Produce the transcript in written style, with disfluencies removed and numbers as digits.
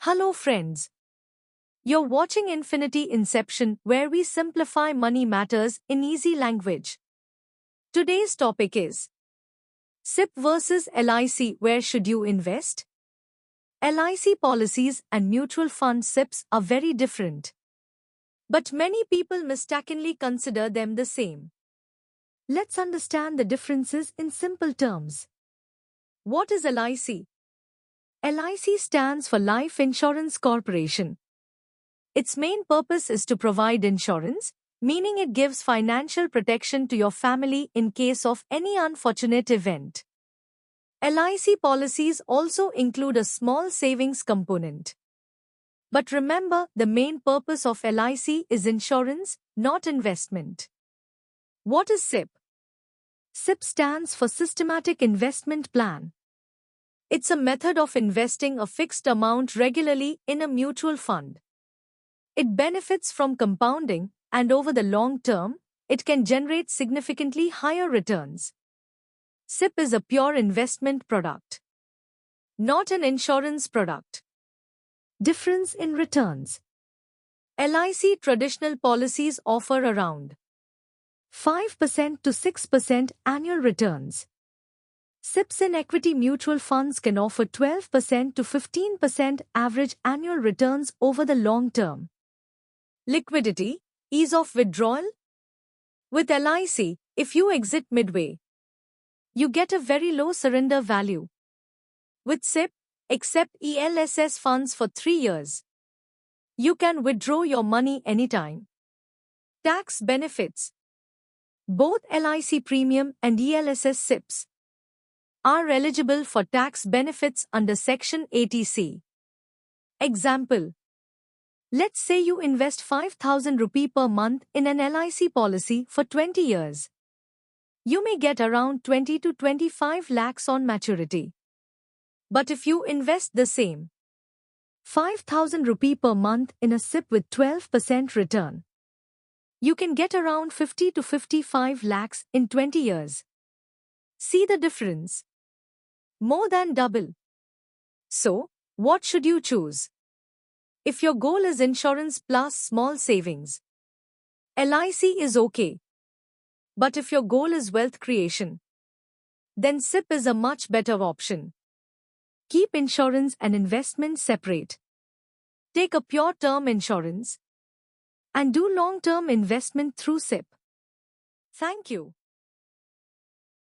Hello friends. You're watching Infinity Inception where we simplify money matters in easy language. Today's topic is SIP versus LIC. Where should you invest? LIC policies and mutual fund SIPs are very different. But many people mistakenly consider them the same. Let's understand the differences in simple terms. What is LIC? LIC stands for Life Insurance Corporation. Its main purpose is to provide insurance, meaning it gives financial protection to your family in case of any unfortunate event. LIC policies also include a small savings component. But remember, the main purpose of LIC is insurance, not investment. What is SIP? SIP stands for Systematic Investment Plan. It's a method of investing a fixed amount regularly in a mutual fund. It benefits from compounding, and over the long term, it can generate significantly higher returns. SIP is a pure investment product, not an insurance product. Difference in returns. LIC traditional policies offer around 5% to 6% annual returns. SIPs in equity mutual funds can offer 12% to 15% average annual returns over the long term. Liquidity, ease of withdrawal. With LIC, if you exit midway, you get a very low surrender value. With SIP, accept ELSS funds for 3 years. You can withdraw your money anytime. Tax benefits. Both LIC Premium and ELSS SIPs are eligible for tax benefits under Section 80C. Example. Let's say you invest 5,000 rupee per month in an LIC policy for 20 years. You may get around 20 to 25 lakhs on maturity. But if you invest the same 5,000 rupee per month in a SIP with 12% return, you can get around 50 to 55 lakhs in 20 years. See the difference? More than double. So, what should you choose? If your goal is insurance plus small savings, LIC is okay. But if your goal is wealth creation, then SIP is a much better option. Keep insurance and investment separate. Take a pure term insurance and do long-term investment through SIP. Thank you.